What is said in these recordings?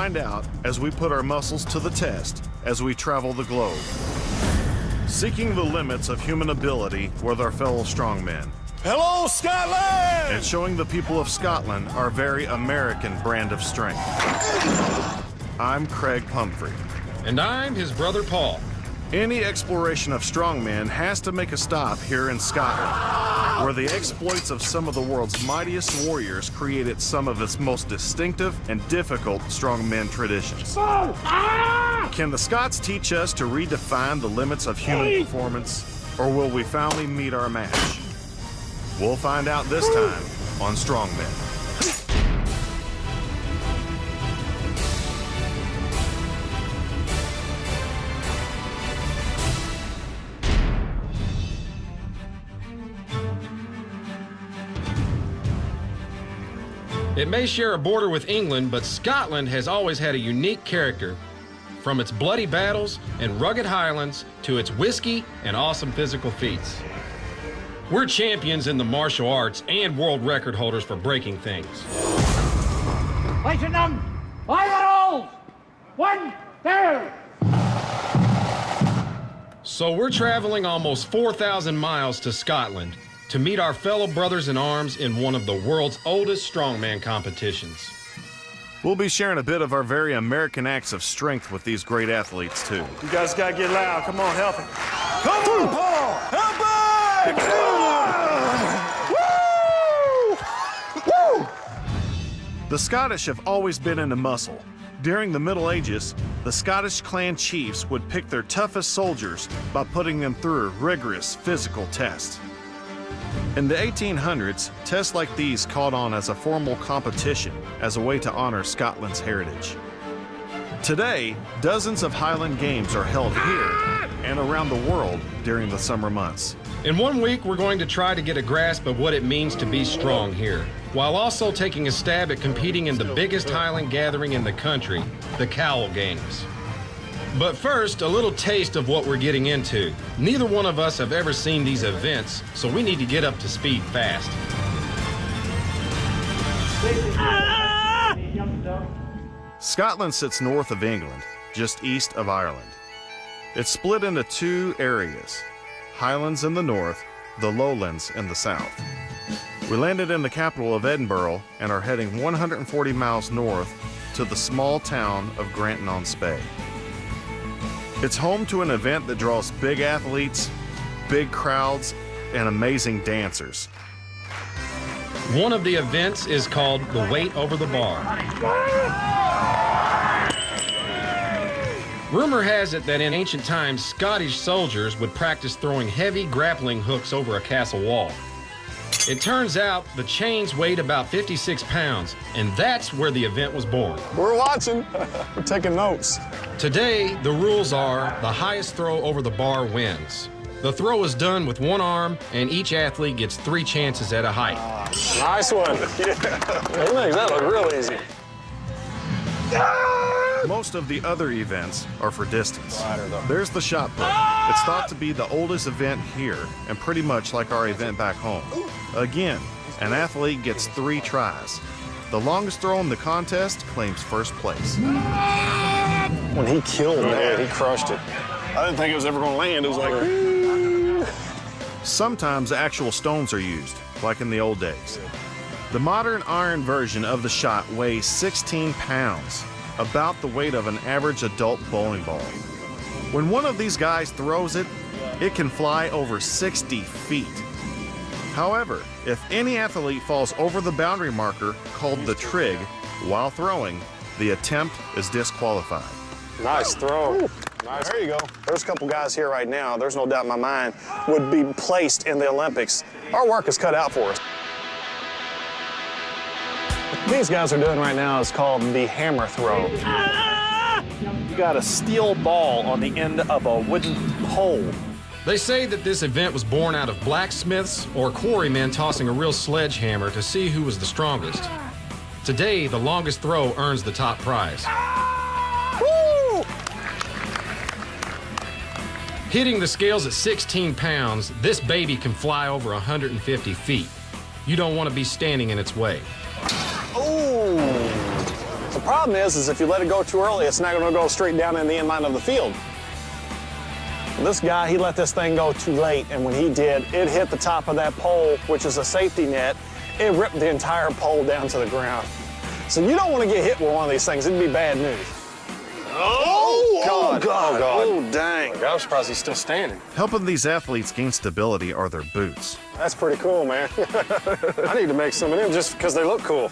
Find out as we put our muscles to the test as we travel the globe. Seeking the limits of human ability with our fellow strongmen. Hello, Scotland! And showing the people of Scotland our very American brand of strength. I'm Craig Pumphrey. And I'm his brother Paul. Any exploration of strongmen has to make a stop here in Scotland, where the exploits of some of the world's mightiest warriors created some of its most distinctive and difficult strongmen traditions. Can the Scots teach us to redefine the limits of human performance, or will we finally meet our match? We'll find out this time on Strongmen. It may share a border with England, but Scotland has always had a unique character, from its bloody battles and rugged highlands to its whiskey and awesome physical feats. We're champions in the martial arts and world record holders for breaking things. Fighting them! I roll! 1, 2! So we're traveling almost 4,000 miles to Scotland to meet our fellow brothers in arms in one of the world's oldest strongman competitions. We'll be sharing a bit of our very American acts of strength with these great athletes, too. You guys gotta get loud. Come on, help him. Come on, Paul! Help him! Woo! Woo! The Scottish have always been into muscle. During the Middle Ages, the Scottish clan chiefs would pick their toughest soldiers by putting them through rigorous physical tests. In the 1800s, tests like these caught on as a formal competition as a way to honor Scotland's heritage. Today, dozens of Highland Games are held here and around the world during the summer months. In 1 week, we're going to try to get a grasp of what it means to be strong here, while also taking a stab at competing in the biggest Highland gathering in the country, the Cowal Games. But first, a little taste of what we're getting into. Neither one of us have ever seen these events, so we need to get up to speed fast. Scotland sits north of England, just east of Ireland. It's split into two areas, Highlands in the north, the Lowlands in the south. We landed in the capital of Edinburgh and are heading 140 miles north to the small town of Granton-on-Spey. It's home to an event that draws big athletes, big crowds, and amazing dancers. One of the events is called the Weight Over the Bar. Rumor has it that in ancient times, Scottish soldiers would practice throwing heavy grappling hooks over a castle wall. It turns out the chains weighed about 56 pounds, and that's where the event was born. We're watching. We're taking notes. Today, the rules are the highest throw over the bar wins. The throw is done with one arm, and each athlete gets 3 chances at a height. Nice one. Yeah. That makes that look real easy. Most of the other events are for distance. There's the shot put. It's thought to be the oldest event here, and pretty much like our event back home. Again, an athlete gets 3 tries. The longest throw in the contest claims first place. When he killed that, he crushed it. I didn't think it was ever going to land. It was like... Sometimes actual stones are used, like in the old days. The modern iron version of the shot weighs 16 pounds, about the weight of an average adult bowling ball. When one of these guys throws it, it can fly over 60 feet. However, if any athlete falls over the boundary marker called the trig while throwing, the attempt is disqualified. Nice throw. Nice. There you go. There's a couple guys here right now, there's no doubt in my mind, would be placed in the Olympics. Our work is cut out for us. What these guys are doing right now is called the hammer throw. You got a steel ball on the end of a wooden pole. They say that this event was born out of blacksmiths or quarrymen tossing a real sledgehammer to see who was the strongest. Today, the longest throw earns the top prize. Woo! Hitting the scales at 16 pounds, this baby can fly over 150 feet. You don't want to be standing in its way. Oh! problem is if you let it go too early, it's not going to go straight down in the inline of the field. This guy, he let this thing go too late, and when he did, it hit the top of that pole, which is a safety net. It ripped the entire pole down to the ground. So you don't want to get hit with one of these things. It'd be bad news. Oh, God. oh, God. Oh, God. Oh, dang. I'm surprised he's still standing. Helping these athletes gain stability are their boots. That's pretty cool, man. I need to make some of them just because they look cool.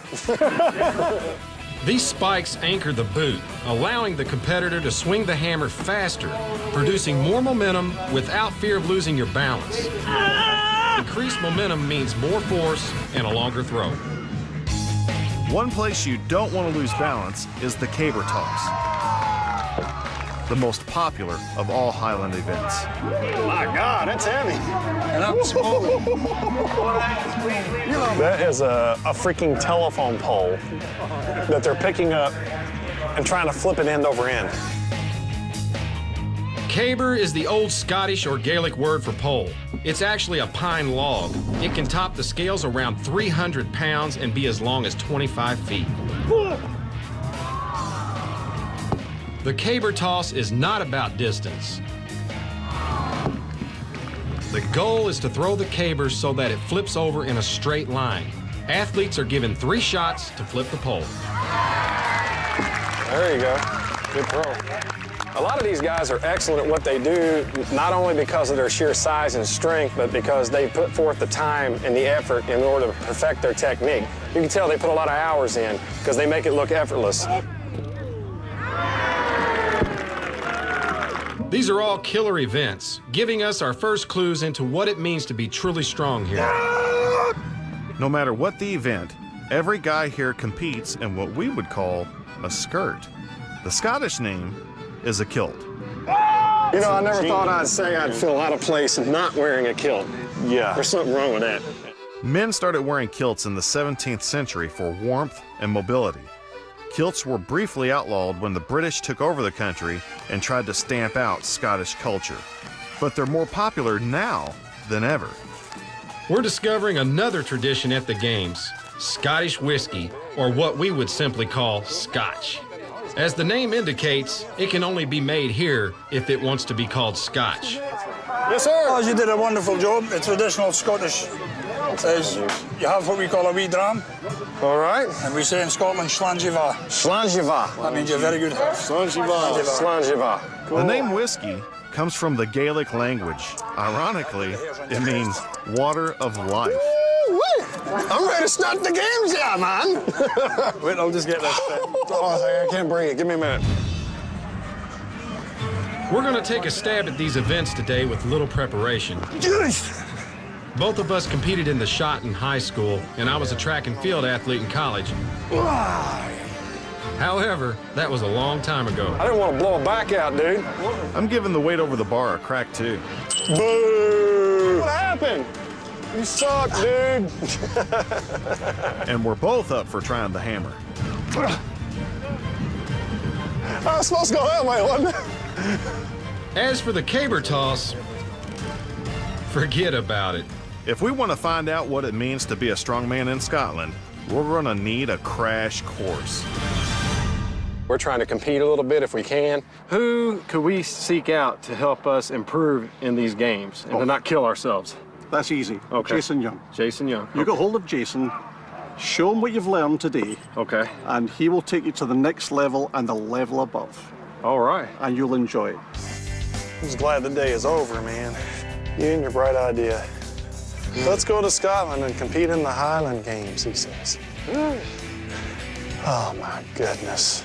These spikes anchor the boot, allowing the competitor to swing the hammer faster, producing more momentum without fear of losing your balance. Increased momentum means more force and a longer throw. One place you don't want to lose balance is the caber toss, the most popular of all Highland events. My God, that's heavy. And I'm smooth. That is a freaking telephone pole that they're picking up and trying to flip it end over end. Caber is the old Scottish or Gaelic word for pole. It's actually a pine log. It can top the scales around 300 pounds and be as long as 25 feet. The caber toss is not about distance. The goal is to throw the caber so that it flips over in a straight line. Athletes are given 3 shots to flip the pole. There you go. Good throw. A lot of these guys are excellent at what they do, not only because of their sheer size and strength, but because they put forth the time and the effort in order to perfect their technique. You can tell they put a lot of hours in because they make it look effortless. These are all killer events, giving us our first clues into what it means to be truly strong here. No matter what the event, every guy here competes in what we would call a skirt. The Scottish name is a kilt. You know, I never thought I'd say I'd feel out of place not wearing a kilt. Yeah. There's something wrong with that. Men started wearing kilts in the 17th century for warmth and mobility. Kilts were briefly outlawed when the British took over the country and tried to stamp out Scottish culture. But they're more popular now than ever. We're discovering another tradition at the Games, Scottish whiskey, or what we would simply call Scotch. As the name indicates, it can only be made here if it wants to be called Scotch. Yes, sir. Oh, you did a wonderful job. The traditional Scottish is you have what we call a wee dram, All right. and we say in Scotland, Schlangiva. Schlangiva. That means you're very good. Schlangiva. Schlangiva. The name whiskey comes from the Gaelic language. Ironically, it means water of life. I'm ready to start the games, yeah, man. Wait, I'll just get this. Oh, I can't breathe. Give me a minute. We're going to take a stab at these events today with little preparation. Both of us competed in the shot in high school, and I was a track and field athlete in college. However, that was a long time ago. I didn't want to blow a back out, dude. I'm giving the weight over the bar a crack too. Boo! What happened? You suck, dude. And we're both up for trying the hammer. I was supposed to go that way, wasn't it? As for the caber toss, forget about it. If we want to find out what it means to be a strongman in Scotland, we're going to need a crash course. We're trying to compete a little bit if we can. Who could we seek out to help us improve in these games and to not kill ourselves? That's easy. Okay. Jason Young. Jason Young. You get hold of Jason, show him what you've learned today, Okay. and he will take you to the next level and the level above, All right. and you'll enjoy it. I'm just glad the day is over, man. You and your bright idea. Let's go to Scotland and compete in the Highland Games, he says. Oh, my goodness.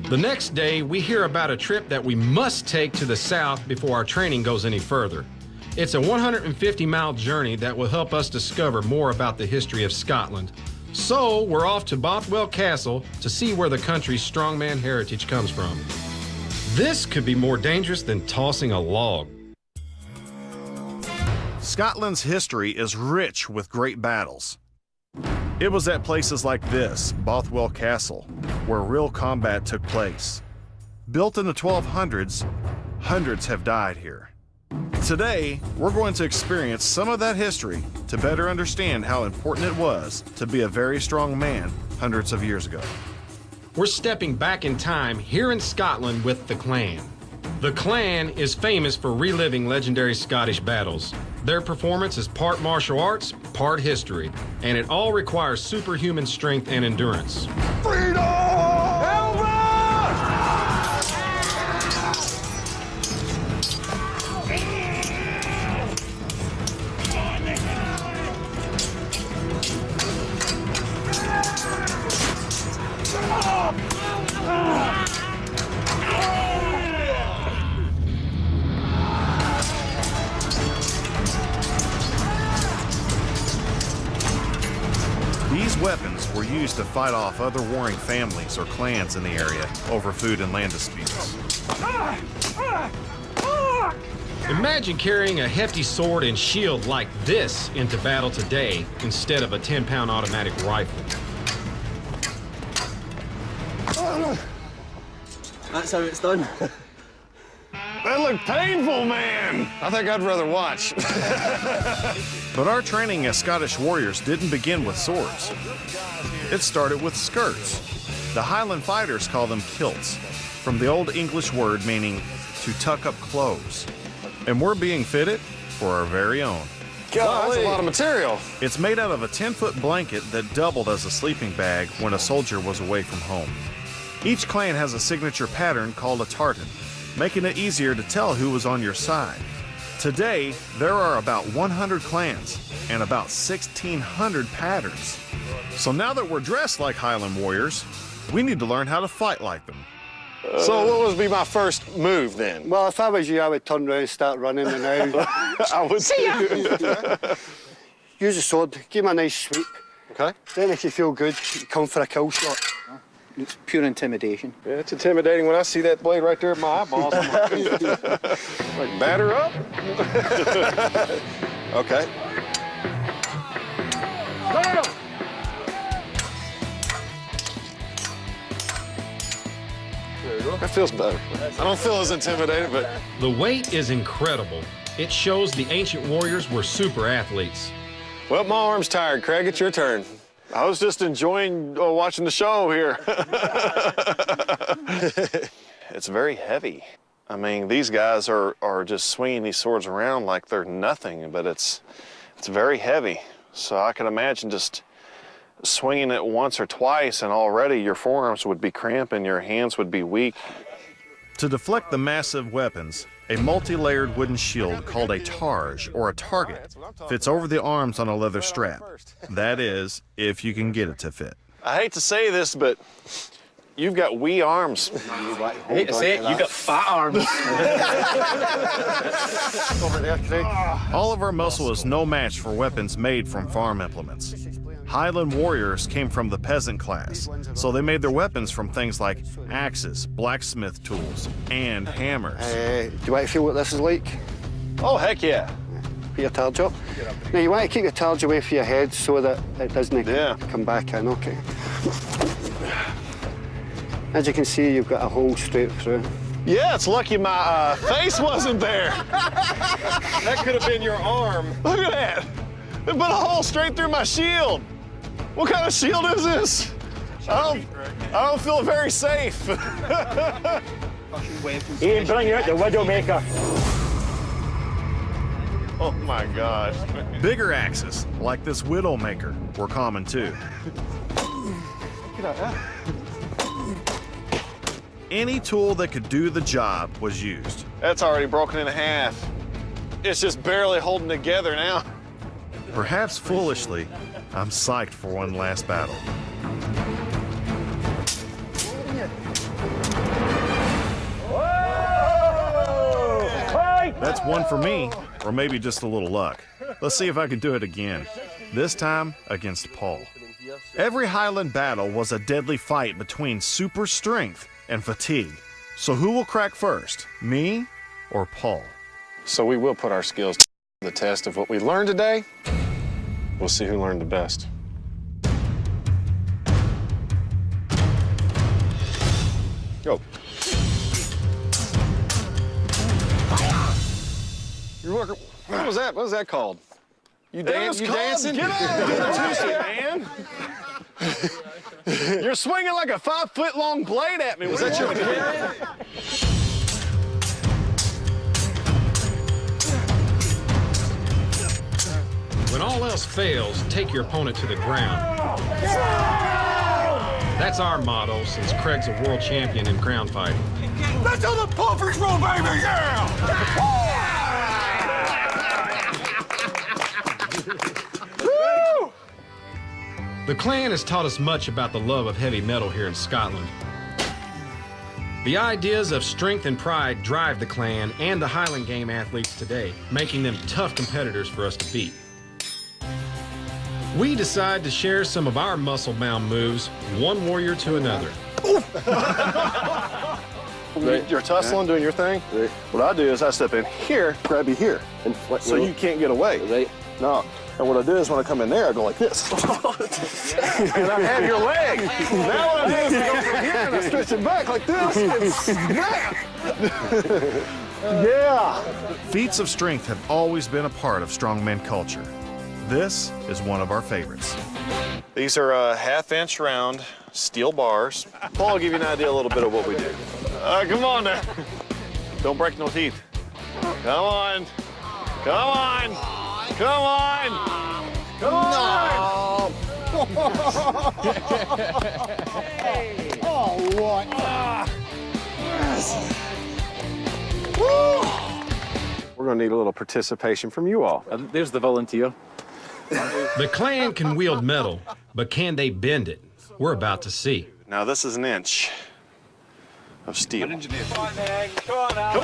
The next day, we hear about a trip that we must take to the south before our training goes any further. It's a 150-mile journey that will help us discover more about the history of Scotland. So we're off to Bothwell Castle to see where the country's strongman heritage comes from. This could be more dangerous than tossing a log. Scotland's history is rich with great battles. It was at places like this, Bothwell Castle, where real combat took place. Built in the 1200s, hundreds have died here. Today, we're going to experience some of that history to better understand how important it was to be a very strong man hundreds of years ago. We're stepping back in time here in Scotland with the Clan. The Clan is famous for reliving legendary Scottish battles. Their performance is part martial arts, part history, and it all requires superhuman strength and endurance. These weapons were used to fight off other warring families or clans in the area over food and land disputes. Imagine carrying a hefty sword and shield like this into battle today instead of a 10-pound automatic rifle. That's how it's done. That looked painful, man. I think I'd rather watch. But our training as Scottish warriors didn't begin with swords. It started with skirts. The Highland fighters call them kilts, from the Old English word meaning to tuck up clothes. And we're being fitted for our very own. God, that's a lot of material. It's made out of a 10-foot blanket that doubled as a sleeping bag when a soldier was away from home. Each clan has a signature pattern called a tartan, making it easier to tell who was on your side. Today, there are about 100 clans and about 1,600 patterns. So now that we're dressed like Highland warriors, we need to learn how to fight like them. So what would be my first move then? Well, if I was you, I would turn around and start running and out. I would see ya. Use a sword, give him a nice sweep. Okay. Then if you feel good, come for a kill shot. It's pure intimidation. Yeah, it's intimidating when I see that blade right there at my eyeballs. Like, batter up. Okay. There you go. That feels better. I don't feel as intimidated, but The weight is incredible. It shows the ancient warriors were super athletes. well, my arm's tired. Craig, it's your turn. I was just enjoying watching the show here. It's very heavy. I mean, these guys are just swinging these swords around like they're nothing, but it's very heavy. So I can imagine just swinging it once or twice and already your forearms would be cramping, your hands would be weak. To deflect the massive weapons, a multi-layered wooden shield called a targe, or a target, fits over the arms on a leather strap. That is, if you can get it to fit. I hate to say this, but you've got wee arms. I hate to say it, you got fat arms. Over there, Craig. All of our muscle is no match for weapons made from farm implements. Highland warriors came from the peasant class, so they made their weapons from things like axes, blacksmith tools, and hammers. Do you want to feel what this is like? Oh, heck yeah. Put your targe up. Now you want to keep your targe away from your head so that it doesn't come back in, okay? As you can see, you've got a hole straight through. Yeah, it's lucky my face wasn't there. That could have been your arm. Look at that. They put a hole straight through my shield. What kind of shield is this? I don't feel very safe. Ian, bring out the Widowmaker. Oh my gosh. Bigger axes, like this Widowmaker, were common too. Any tool that could do the job was used. That's already broken in half. It's just barely holding together now. Perhaps foolishly, I'm psyched for one last battle. That's one for me, or maybe just a little luck. Let's see if I can do it again. This time against Paul. Every Highland battle was a deadly fight between super strength and fatigue. So who will crack first, me or Paul? So we will put our skills to the test of what we learned today. We'll see who learned the best. Go. You're working. What was that? What was that called? You dancing? Get out of here, man! You're swinging like a 5-foot-long blade at me. Was that your carrot? When all else fails, take your opponent to the ground. That's our motto since Craig's a world champion in ground fighting. Let's do the perfect roll, baby, yeah! The clan has taught us much about the love of heavy metal here in Scotland. The ideas of strength and pride drive the clan and the Highland Game athletes today, making them tough competitors for us to beat. We decide to share some of our muscle-bound moves, one warrior to another. You're tussling, doing your thing. Right. What I do is I step in here, grab you here, And so you can't get away. Right. No. And what I do is when I come in there, I go like this. And I have your leg. Now what I do is I go from here and I stretch it back like this and snap. Yeah. Feats of strength have always been a part of strongman culture. This is one of our favorites. These are half-inch round steel bars. Paul will give you an idea a little bit of what we do. Come on now. Don't break no teeth. Come on. Come on. Come on. Come on. Oh, what? We're going to need a little participation from you all. There's the volunteer. The clan can wield metal, but can they bend it? We're about to see. Now this is an inch of steel. Come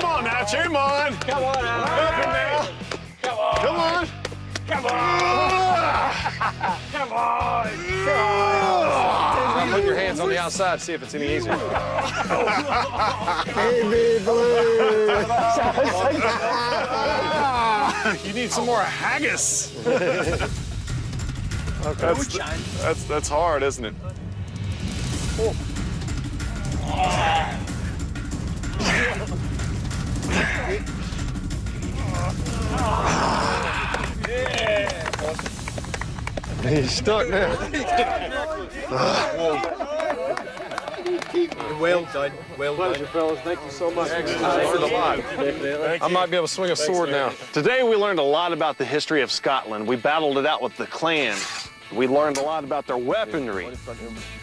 on now, Jim on. Come on now. Come on. Come on. Come on. Come on. Put your hands on the outside, see if it's any easier. Baby blue. You need some more haggis. That's hard, isn't it? He's stuck now. Well done. Well done. Pleasure, fellas. Thank you so much. Excellent. I learned a lot. I might be able to swing a sword now. Today we learned a lot about the history of Scotland. We battled it out with the clan. We learned a lot about their weaponry,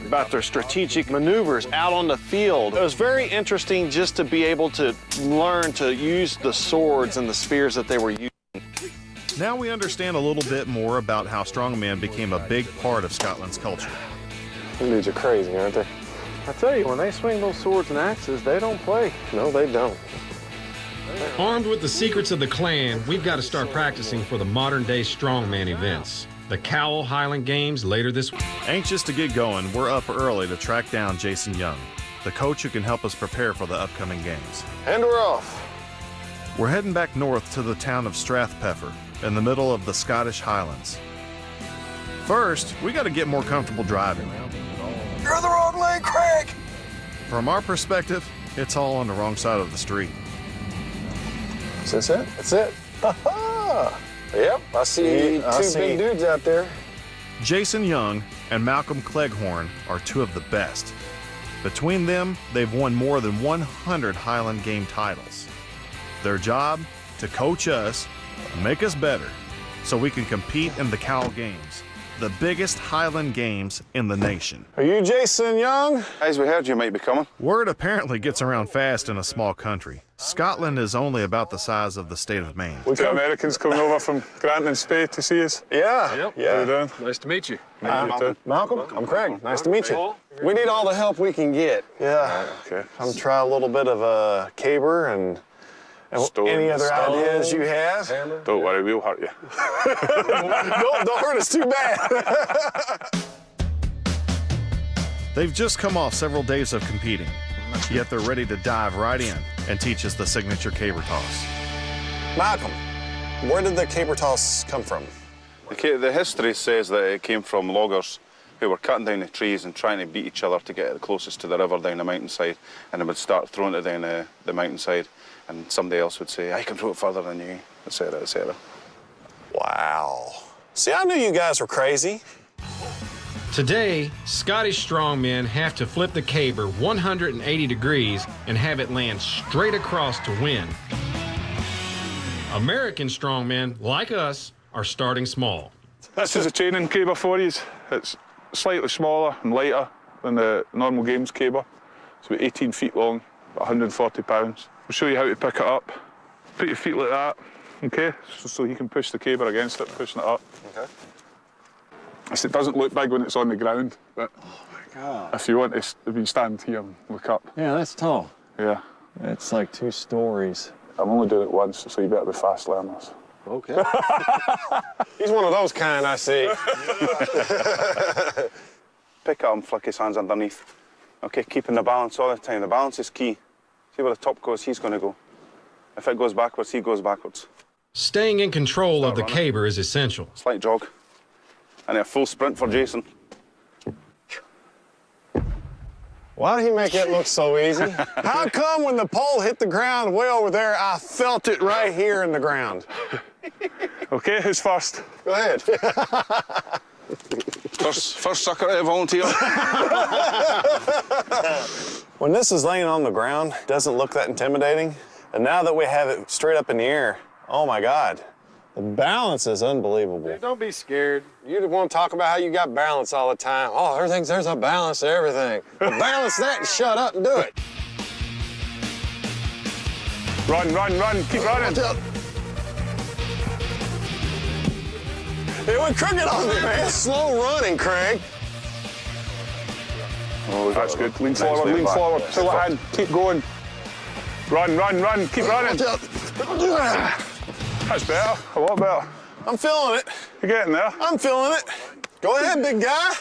about their strategic maneuvers out on the field. It was very interesting just to be able to learn to use the swords and the spears that they were using. Now we understand a little bit more about how strongman became a big part of Scotland's culture. These dudes are crazy, aren't they? I tell you, when they swing those swords and axes, they don't play. No, they don't. Armed with the secrets of the clan, we've got to start practicing for the modern-day strongman events. The Cowal Highland Games later this week. Anxious to get going, we're up early to track down Jason Young, the coach who can help us prepare for the upcoming games. And we're off. We're heading back north to the town of Strathpeffer, in the middle of the Scottish Highlands. First, we got to get more comfortable driving. You're the wrong way, Craig! From our perspective, it's all on the wrong side of the street. Is this it? That's it. Ha-ha! Yep, I see two big dudes out there. Jason Young and Malcolm Cleghorn are two of the best. Between them, they've won more than 100 Highland Game titles. Their job? To coach us, make us better, so we can compete in the Cowal Games, the biggest Highland Games in the nation. Are you Jason Young? As we heard, you might be coming. Word apparently gets around fast in a small country. Scotland is only about the size of the state of Maine. The Americans coming over from Grant and Spey to see us. Yeah. How you Yeah. doing? Nice to meet you. Malcolm, I'm Craig. Nice to meet you. We need all the help we can get. Yeah. Okay. Come try a little bit of caber and any other ideas you have. Don't worry, we'll hurt you. don't hurt us too bad. They've just come off several days of competing, yet they're ready to dive right in and teach us the signature caber toss. Malcolm, where did the caber toss come from? The history says that it came from loggers who were cutting down the trees and trying to beat each other to get it closest to the river down the mountainside, and they would start throwing it down the mountainside, and somebody else would say, I can throw it further than you, etc., etc. Wow. See, I knew you guys were crazy. Today, Scottish strongmen have to flip the caber 180 degrees and have it land straight across to win. American strongmen, like us, are starting small. This is a training caber for you. It's slightly smaller and lighter than the normal games caber. It's about 18 feet long, about 140 pounds. We'll show you how to pick it up. Put your feet like that, okay? So you can push the caber against it, pushing it up. Okay. It doesn't look big when it's on the ground, but if you want to stand here and look up. Yeah, that's tall. Yeah. It's like 2 stories. I'm only doing it once, so you better be fast learners. Okay. He's one of those kind, I see. Pick it up and flick his hands underneath. Okay, keeping the balance all the time. The balance is key. See where the top goes, he's going to go. If it goes backwards, he goes backwards. Staying in control of the caber is essential. Slight jog. And a full sprint for Jason. Why did he make it look so easy? How come when the pole hit the ground way over there, I felt it right here in the ground? Okay, who's first? Go ahead. First sucker to volunteer. When this is laying on the ground, it doesn't look that intimidating. And now that we have it straight up in the air, oh my God. The balance is unbelievable. Don't be scared. You want to talk about how you got balance all the time. Oh, there's a balance to everything. Well, balance that and shut up and do it. Run, run, run, keep running. It went crooked on me, man. Slow running, Craig. Oh, that's good. Lean forward, lean forward. Pull it in, keep going. Run, run, run, keep running. That's better, a lot better. I'm feeling it. You're getting there. I'm feeling it. Go ahead, big guy.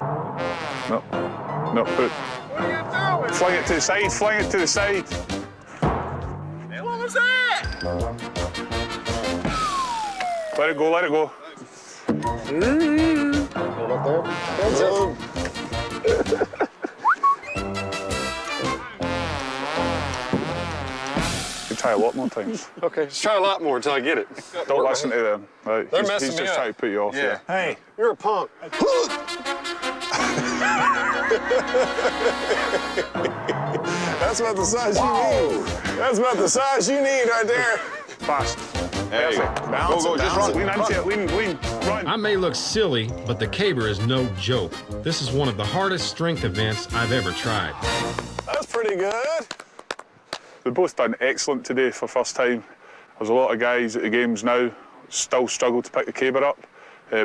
No, no, put. What are you doing? Fling it to the side, fling it to the side. What was that? Let it go, let it go. Try a lot more times. Okay, let's try a lot more until I get it. Don't listen to them. Right. They're he's messing me just up. trying to put you off. Yeah. Hey, you're a punk. That's about the size you need. That's about the size you need right there. Fast. There you go. Balance Go, it, just balance run. it. Lean into it. Lean, run. I may look silly, but the caber is no joke. This is one of the hardest strength events I've ever tried. That's pretty good. They've both done excellent today for first time. There's a lot of guys at the games now still struggle to pick the caber up.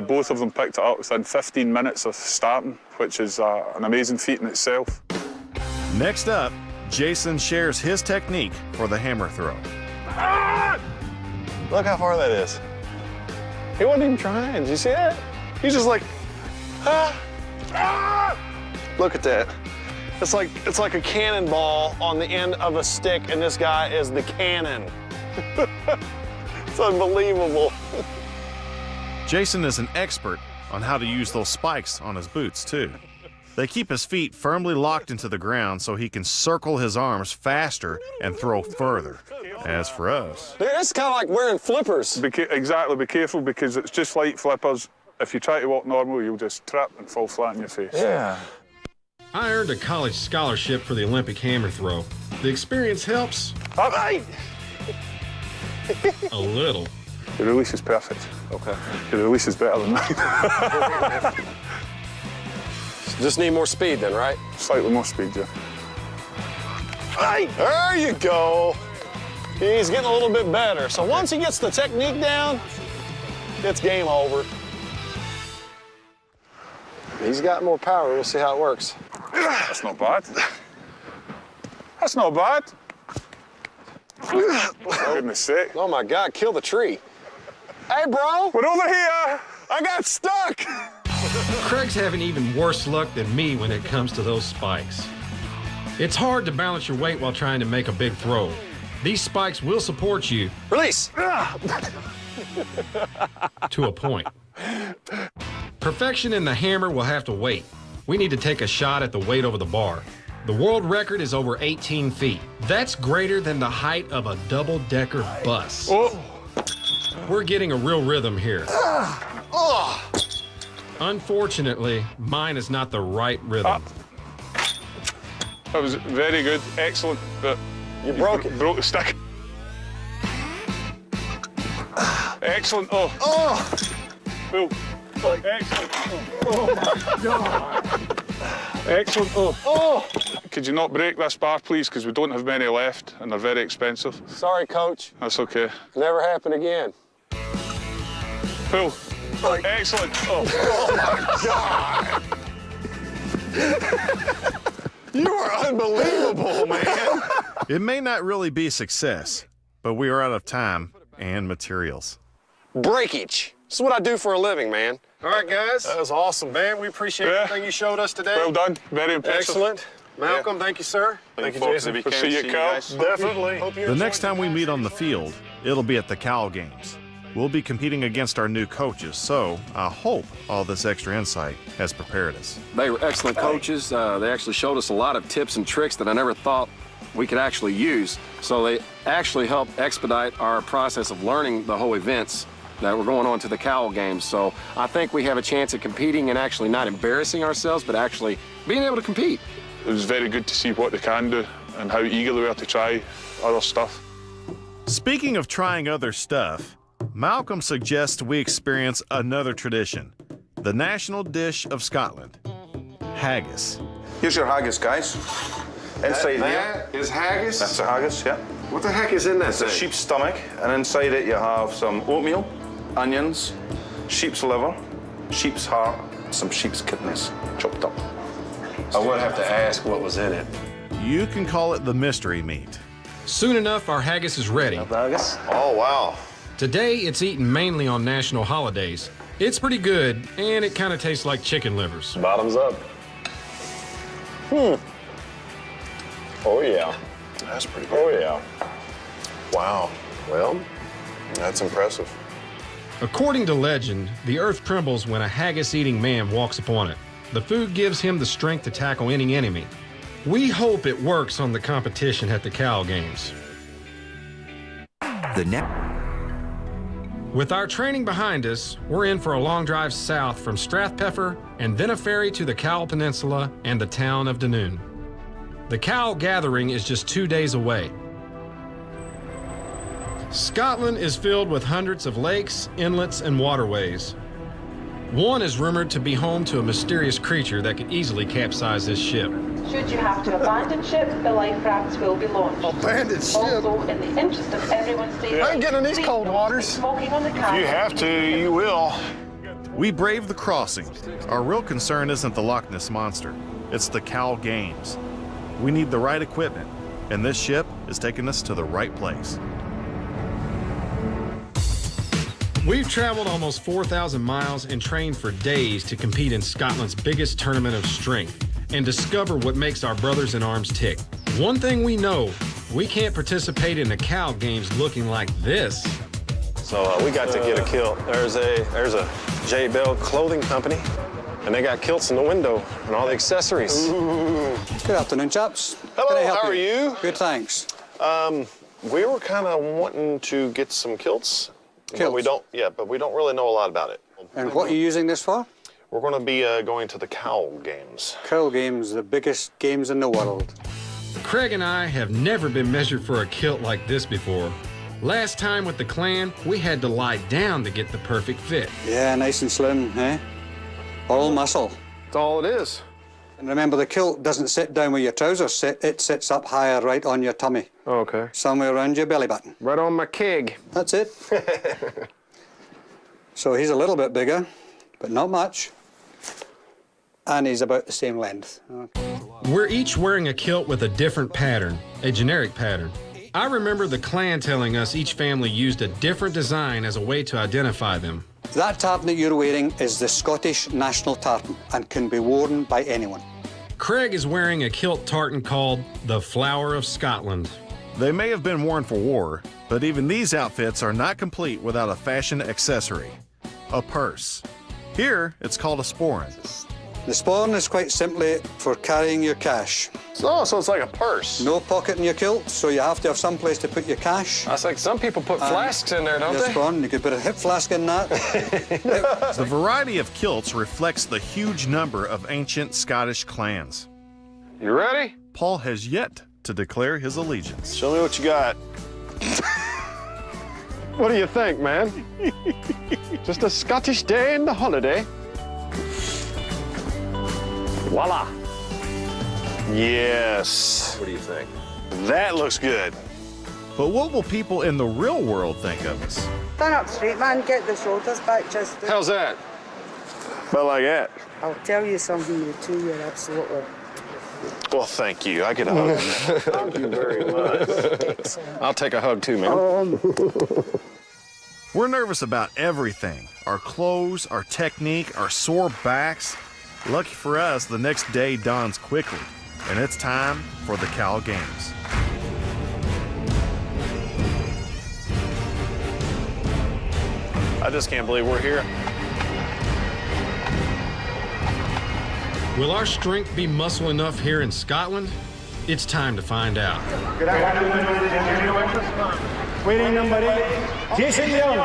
Both of them picked it up within 15 minutes of starting, which is an amazing feat in itself. Next up, Jason shares his technique for the hammer throw. Look how far that is. He wasn't even trying. Did you see that? He's just like, Look at that. It's like a cannonball on the end of a stick, and this guy is the cannon. It's unbelievable. Jason is an expert on how to use those spikes on his boots, too. They keep his feet firmly locked into the ground so he can circle his arms faster and throw further. As for us, Dude, it's kind of like wearing flippers. Exactly, be careful because it's just like flippers. If you try to walk normal, you'll just trip and fall flat on your face. Yeah. I earned a college scholarship for the Olympic hammer throw. The experience helps All right. a little. Your release is perfect. Okay. Your release is better than mine. Just need more speed then, right? Slightly more speed, yeah. Right. There you go. He's getting a little bit better. So once he gets the technique down, it's game over. He's got more power. We'll see how it works. That's not bad. That's not bad. For goodness sake. Oh my God, kill the tree. Hey, bro. We're over here. I got stuck. Craig's having even worse luck than me when it comes to those spikes. It's hard to balance your weight while trying to make a big throw. These spikes will support you Release. to a point. Perfection in the hammer will have to wait. We need to take a shot at the weight over the bar. The world record is over 18 feet. That's greater than the height of a double-decker bus. Oh. We're getting a real rhythm here. Unfortunately, mine is not the right rhythm. That was very good, excellent, but You broke it. broke the stick. Excellent. Oh. Oh! Cool. Excellent. Oh my God. Excellent. Oh. Oh! Could you not break this bar, please? Because we don't have many left and they're very expensive. Sorry, Coach. That's okay. Never happen again. Cool. Excellent. Oh. You are unbelievable, man. It may not really be success, but we are out of time and materials. Breakage. This is what I do for a living, man. All right, guys. That was awesome, man. We appreciate everything you showed us today. Well done. Very impressive. Excellent. Malcolm, thank you, sir. Thank you, Jason. We'll see you, Cowal. Definitely. The next time we meet on the field, it'll be at the Cowal Games. We'll be competing against our new coaches, so I hope all this extra insight has prepared us. They were excellent coaches. They actually showed us a lot of tips and tricks that I never thought we could actually use. So they actually helped expedite our process of learning the whole events that were going on to the Cowal Games. So I think we have a chance at competing and actually not embarrassing ourselves, but actually being able to compete. It was very good to see what they can do and how eager they were to try other stuff. Speaking of trying other stuff, Malcolm suggests we experience another tradition, the national dish of Scotland, haggis. Here's your haggis, guys. Inside That is haggis? That's a haggis, yeah. What the heck is in that It's a thing? sheep's stomach, and inside it you have some oatmeal, onions, sheep's liver, sheep's heart, some sheep's kidneys chopped up. I would have to ask what was in it. You can call it the mystery meat. Soon enough, our haggis is ready. Oh, wow. Today, it's eaten mainly on national holidays. It's pretty good, and it kind of tastes like chicken livers. Bottoms up. Oh, yeah. That's pretty good. Oh, yeah. Wow. Well, that's impressive. According to legend, the earth trembles when a haggis-eating man walks upon it. The food gives him the strength to tackle any enemy. We hope it works on the competition at the Cowal Games. With our training behind us, we're in for a long drive south from Strathpeffer and then a ferry to the Cowal Peninsula and the town of Dunoon. The Cowal Gathering is just 2 days away. Scotland is filled with hundreds of lakes, inlets, and waterways. One is rumored to be home to a mysterious creature that could easily capsize this ship. Should you have to abandon ship, the life rafts will be launched. Abandoned ship? Also, in the interest of everyone's safety, I ain't getting in these cold waters. smoking on the cabin. You have to, you will. We brave the crossing. Our real concern isn't the Loch Ness Monster. It's the Cowal Games. We need the right equipment, and this ship is taking us to the right place. We've traveled almost 4,000 miles and trained for days to compete in Scotland's biggest tournament of strength and discover what makes our brothers in arms tick. One thing we know, we can't participate in the Cowal Games looking like this. So we got to get a kilt. There's a J. Bell clothing company, and they got kilts in the window and all the accessories. Good afternoon, chaps. Hello, Can I help how are you? Good, thanks. We were kind of wanting to get some kilts. But we don't really know a lot about it. And what are you using this for? We're going to be going to the Cowal Games. Cowal Games, the biggest games in the world. Craig and I have never been measured for a kilt like this before. Last time with the clan, we had to lie down to get the perfect fit. Yeah, nice and slim, eh? All muscle. That's all it is. And remember, the kilt doesn't sit down where your trousers sit. It sits up higher, right on your tummy. Okay. Somewhere around your belly button. Right on my keg. That's it. So he's a little bit bigger, but not much. And he's about the same length. We're each wearing a kilt with a different pattern, a generic pattern. I remember the clan telling us each family used a different design as a way to identify them. That tartan that you're wearing is the Scottish national tartan and can be worn by anyone. Craig is wearing a kilt tartan called the Flower of Scotland. They may have been worn for war, but even these outfits are not complete without a fashion accessory, a purse. Here, it's called a sporran. The spawn is quite simply for carrying your cash. Oh, so it's like a purse. No pocket in your kilt, so you have to have some place to put your cash. I was like, some people put flasks in there, don't Your they? spawn, you could put a hip flask in that. The variety of kilts reflects the huge number of ancient Scottish clans. You ready? Paul has yet to declare his allegiance. Show me what you got. What do you think, man? Just a Scottish day in the holiday. Voila. Yes. What do you think? That looks good. But what will people in the real world think of us? Stand up straight, man. Get the shoulders back just... How's that? About like that. I'll tell you something, you two, you're absolutely... Well, thank you. I get a hug. Thank you very much. I'll take a hug too, man. We're nervous about everything. Our clothes, our technique, our sore backs. Lucky for us, the next day dawns quickly, and it's time for the Cowal Games. I just can't believe we're here. Will our strength be muscle enough here in Scotland? It's time to find out. Good afternoon, ladies and gentlemen. Waiting number 8, Jason Young.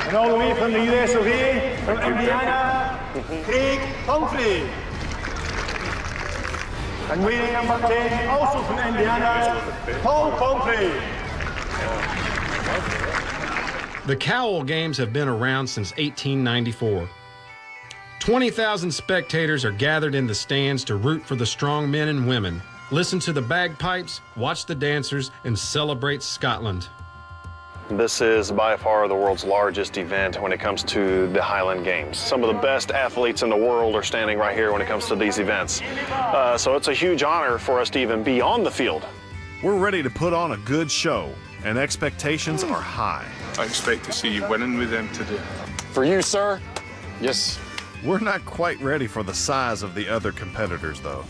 And all the way from the US of A, from Indiana, Craig Humphrey. And waiting number 10, also from Indiana, Paul Humphrey. The Cowal Games have been around since 1894. 20,000 spectators are gathered in the stands to root for the strong men and women, listen to the bagpipes, watch the dancers, and celebrate Scotland. This is by far the world's largest event when it comes to the Highland Games. Some of the best athletes in the world are standing right here when it comes to these events. So it's a huge honor for us to even be on the field. We're ready to put on a good show, and expectations are high. I expect to see you winning with them today. For you, sir? Yes. We're not quite ready for the size of the other competitors, though.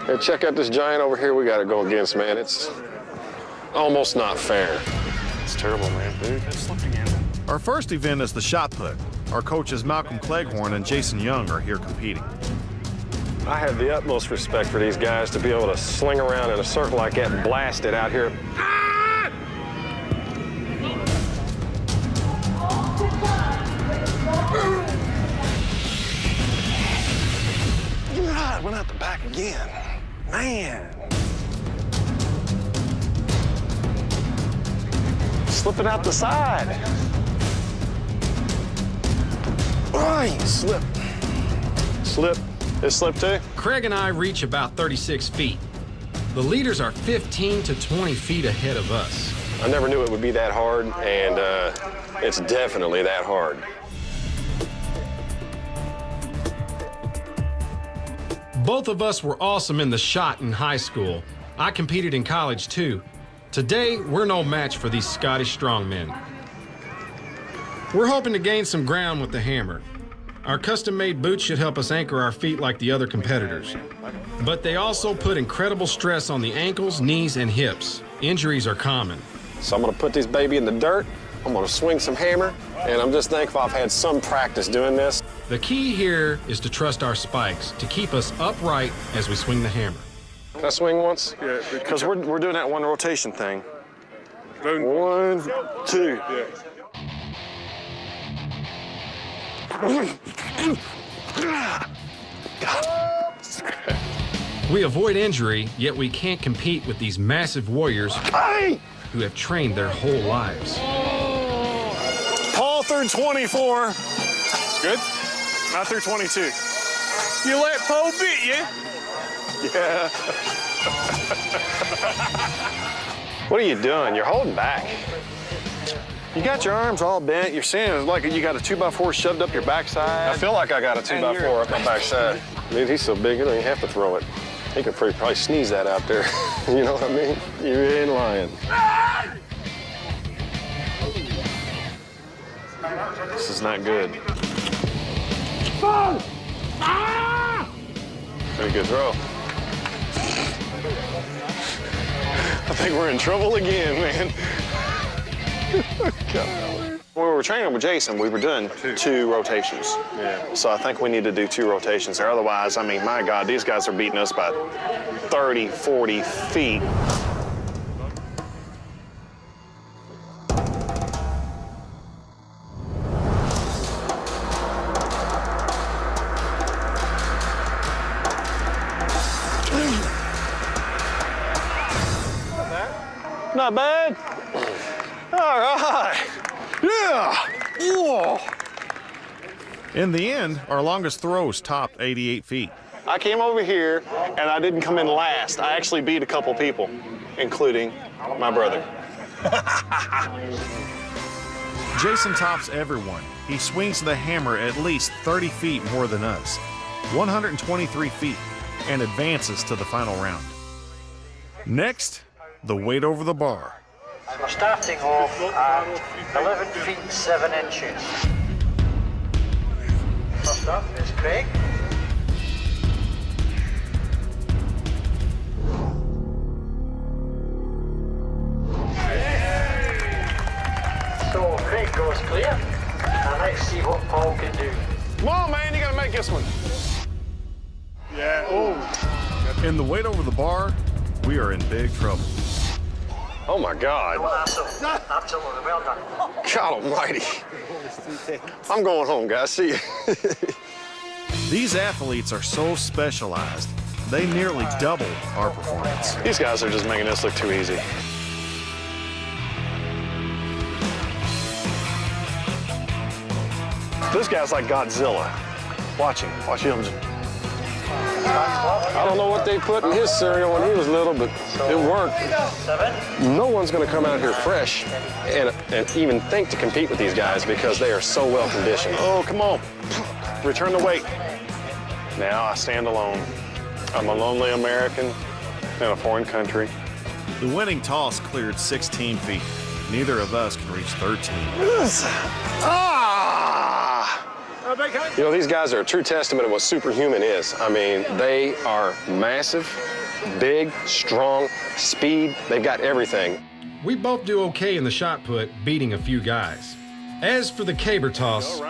Hey, check out this giant over here we got to go against, man. It's almost not fair. It's terrible, man, dude. It's slipping in. Our first event is the shot put. Our coaches Malcolm Cleghorn and Jason Young are here competing. I have the utmost respect for these guys to be able to sling around in a circle like that and blast it out here. God, went out the back again. Man. Slipping out the side. Oh, slip. Slip. It slipped too? Craig and I reach about 36 feet. The leaders are 15 to 20 feet ahead of us. I never knew it would be that hard, and it's definitely that hard. Both of us were awesome in the shot in high school. I competed in college too. Today, we're no match for these Scottish strongmen. We're hoping to gain some ground with the hammer. Our custom-made boots should help us anchor our feet like the other competitors. But they also put incredible stress on the ankles, knees, and hips. Injuries are common. So I'm gonna put this baby in the dirt, I'm gonna swing some hammer, and I'm just thankful I've had some practice doing this. The key here is to trust our spikes to keep us upright as we swing the hammer. Can I swing once? Yeah, Because we're doing that one rotation thing. round 1, 2. We avoid injury, yet we can't compete with these massive warriors who have trained their whole lives. Paul through 24. It's good. Not through 22. You let Paul beat you? Yeah. What are you doing? You're holding back. You got your arms all bent. You're saying it's like you got a 2x4 shoved up your backside. I feel like I got a 2x4 up my backside. Dude, he's so big, you don't even have to throw it. He could probably sneeze that out there. You know what I mean? You ain't lying. This is not good. Pretty good throw. I think we're in trouble again, man. God. When we were training with Jason, we were doing two rotations. Yeah. So I think we need to do 2 rotations there. Otherwise, I mean, my God, these guys are beating us by 30, 40 feet. Not bad. All right. Yeah. Whoa. In the end, our longest throws topped 88 feet. I came over here and I didn't come in last. I actually beat a couple people, including my brother. Jason tops everyone. He swings the hammer at least 30 feet more than us, 123 feet, and advances to the final round. Next, the weight over the bar. We're starting off at 11 feet 7 inches. First up is Craig. So Craig goes clear, and let's see what Paul can do. Come on, man, you gotta make this one. Yeah. Oh. In the weight over the bar, we are in big trouble. Oh my God. Absolutely, well done. God almighty. I'm going home, guys. See you. These athletes are so specialized, they nearly double our performance. These guys are just making this look too easy. This guy's like Godzilla. Watch him. Watch him. I don't know what they put in his cereal when he was little, but it worked. No one's going to come out here fresh and even think to compete with these guys because they are so well conditioned. Oh, come on. Return the weight. Now I stand alone. I'm a lonely American in a foreign country. The winning toss cleared 16 feet. Neither of us can reach 13. You know, these guys are a true testament of what superhuman is. I mean, they are massive, big, strong, speed. They've got everything. We both do okay in the shot put, beating a few guys. As for the caber toss,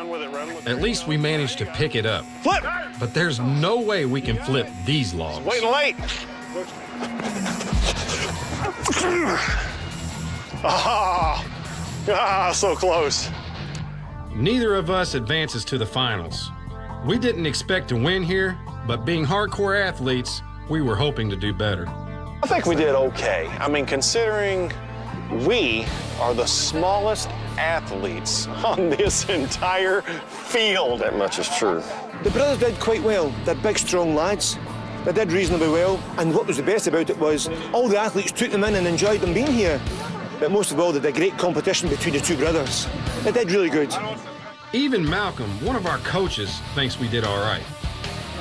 at least we managed to pick it up. Flip! But there's no way we can flip these logs. Waiting late. So close. Neither of us advances to the finals. We didn't expect to win here, but being hardcore athletes, we were hoping to do better. I think we did okay. I mean, considering we are the smallest athletes on this entire field. That much is true. The brothers did quite well. They're big, strong lads. They did reasonably well, and what was the best about it was all the athletes took them in and enjoyed them being here. But most of all, they did a great competition between the two brothers. They did really good. Even Malcolm, one of our coaches, thinks we did all right.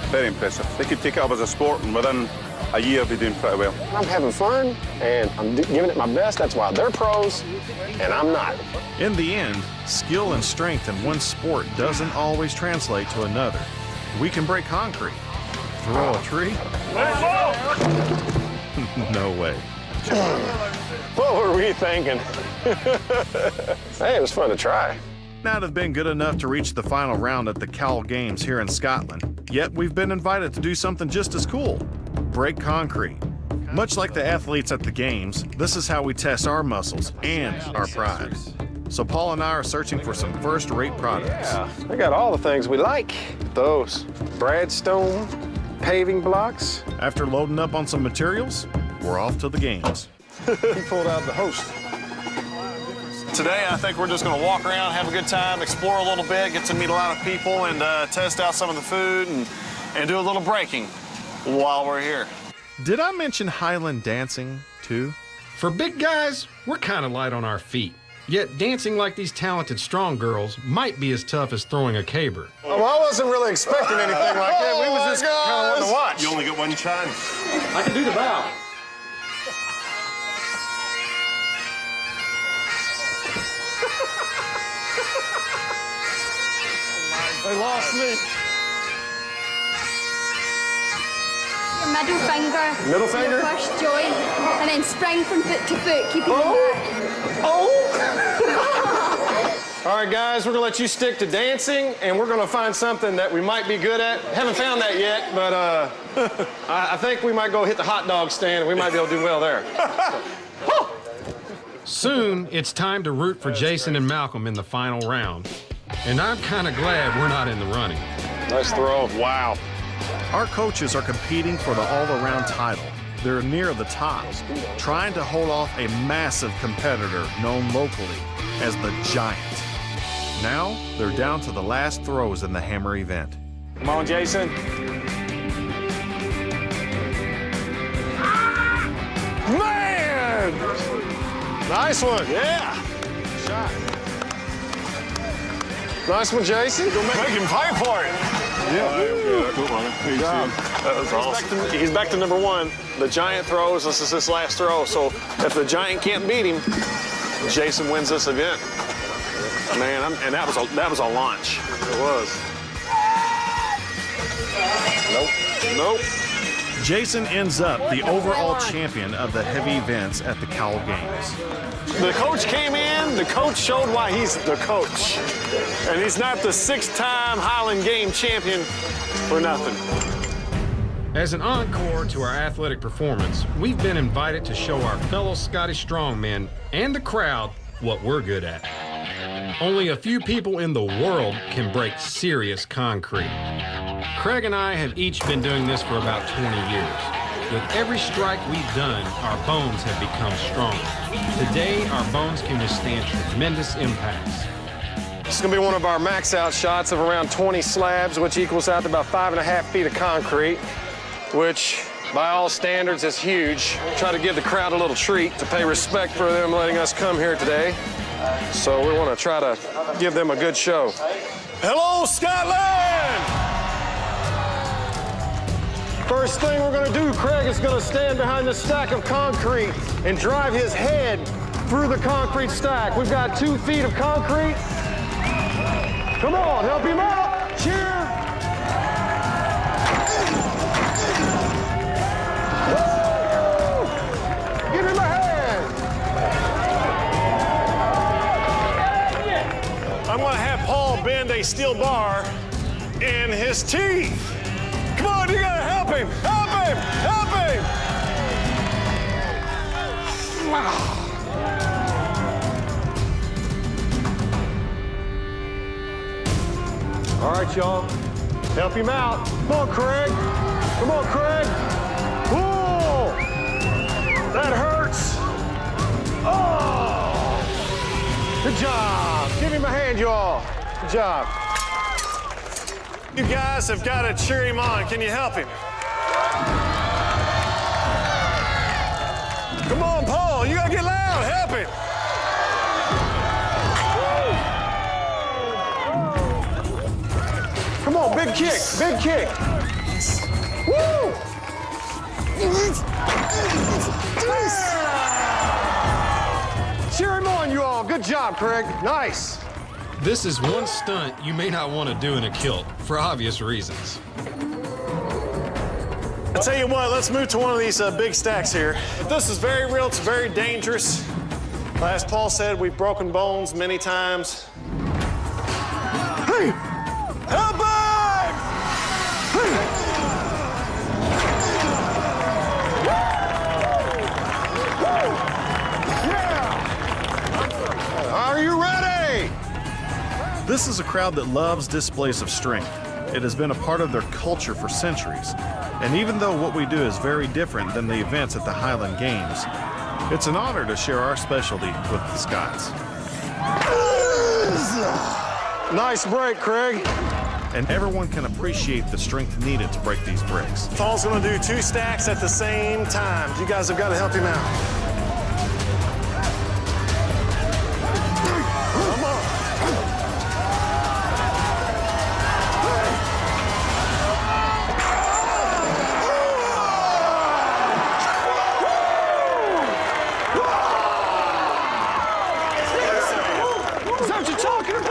Very impressive. They could take it up as a sport, and within a year, they're doing pretty well. I'm having fun, and I'm giving it my best. That's why they're pros, and I'm not. In the end, skill and strength in one sport doesn't always translate to another. We can break concrete. Throw a tree? No way. What were we thinking? Hey, it was fun to try. Not have been good enough to reach the final round at the Cowal Games here in Scotland, yet we've been invited to do something just as cool, break concrete. Much like the athletes at the games, this is how we test our muscles and our pride. So Paul and I are searching for some first-rate products. Yeah, they got all the things we like. Those Bradstone paving blocks. After loading up on some materials, we're off to the games. He pulled out the host. Today, I think we're just going to walk around, have a good time, explore a little bit, get to meet a lot of people, and test out some of the food and do a little breaking while we're here. Did I mention Highland dancing, too? For big guys, we're kind of light on our feet. Yet dancing like these talented strong girls might be as tough as throwing a caber. Well, I wasn't really expecting anything like that. We was just kind of wanting to watch. You only get one chance. I can do the bow. They lost me. Your middle finger. Middle finger? Your first joint, and then spring from foot to foot, keeping them back. Oh! All right, guys, we're gonna let you stick to dancing, and we're gonna find something that we might be good at. Haven't found that yet, but I think we might go hit the hot dog stand, and we might be able to do well there. Soon, it's time to root for Jason and Malcolm in the final round. And I'm kind of glad we're not in the running. Nice throw. Wow. Our coaches are competing for the all-around title. They're near the top, trying to hold off a massive competitor known locally as the Giant. Now, they're down to the last throws in the hammer event. Come on, Jason. Man! Nice one. Yeah. Shot. Nice one, Jason. Make him fight for it. That was awesome. He's back to number one. The Giant throws. This is his last throw. So if the Giant can't beat him, Jason wins this event. Man, and that was a launch. It was. Nope. Jason ends up the overall champion of the heavy events at the Cowal Games. The coach came in, the coach showed why he's the coach. And he's not the 6-time Highland Game champion for nothing. As an encore to our athletic performance, we've been invited to show our fellow Scottish strongmen and the crowd what we're good at. Only a few people in the world can break serious concrete. Craig and I have each been doing this for about 20 years. With every strike we've done, our bones have become stronger. Today, our bones can withstand tremendous impacts. This is gonna be one of our max out shots of around 20 slabs, which equals out to about 5.5 feet of concrete, which by all standards is huge. Try to give the crowd a little treat to pay respect for them letting us come here today. So we want to try to give them a good show. Hello, Scotland! First thing we're gonna do, Craig is gonna stand behind this stack of concrete and drive his head through the concrete stack. We've got 2 feet of concrete. Come on, help him out. Cheer. Woo! Give him a hand. I'm gonna have Paul bend a steel bar in his teeth. Come on, you gotta help him! Help him! Help him! All right, y'all. Help him out. Come on, Craig. Come on, Craig. Pull! That hurts. Oh! Good job. Give him a hand, y'all. Good job. You guys have got to cheer him on. Can you help him? Come on, Paul. You got to get loud. Help him. Come on, big kick. Big kick. Woo! Cheer him on, you all. Good job, Craig. Nice. This is one stunt you may not want to do in a kilt, for obvious reasons. I'll tell you what, let's move to one of these big stacks here. This is very real, it's very dangerous. As Paul said, we've broken bones many times. Hey! Help him! Hey! Yeah! Are you ready? This is a crowd that loves displays of strength. It has been a part of their culture for centuries. And even though what we do is very different than the events at the Highland Games, it's an honor to share our specialty with the Scots. Nice break, Craig. And everyone can appreciate the strength needed to break these bricks. Paul's gonna do 2 stacks at the same time. You guys have got to help him out. Come on. Is that what you're talking about?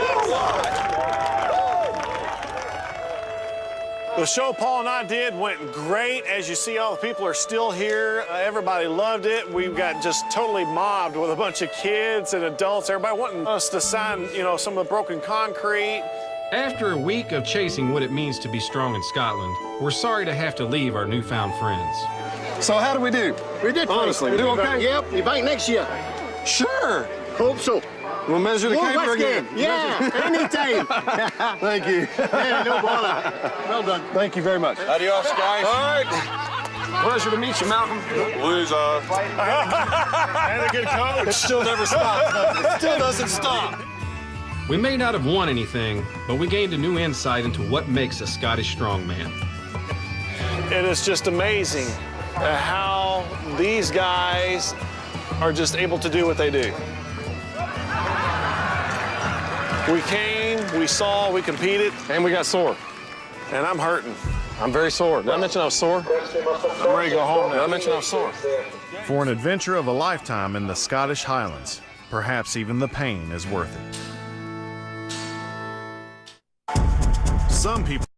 The show Paul and I I did went great. As you see, all the people are still here. Everybody loved it. We've got just totally mobbed with a bunch of kids and adults. Everybody wanting us to sign, you know, some of the broken concrete. After a week of chasing what it means to be strong in Scotland, we're sorry to have to leave our newfound friends. So how do we do? We did. Honestly, we do okay? Yep, you're back next year. Sure. Hope so. We'll measure the More caper whiskey. again. Yeah, anytime. Thank you. Yeah, no bother. Well done. Thank you very much. Adios, guys. All right. Pleasure to meet you, Malcolm. Loser. And a good coach. It still never stops. It still doesn't stop. We may not have won anything, but we gained a new insight into what makes a Scottish strongman. It is just amazing how these guys are just able to do what they do. We came, we saw, we competed. And we got sore. And I'm hurting. I'm very sore. Did I mention I was sore? I'm ready to go home now. Did I mention I was sore? For an adventure of a lifetime in the Scottish Highlands, perhaps even the pain is worth it. Some people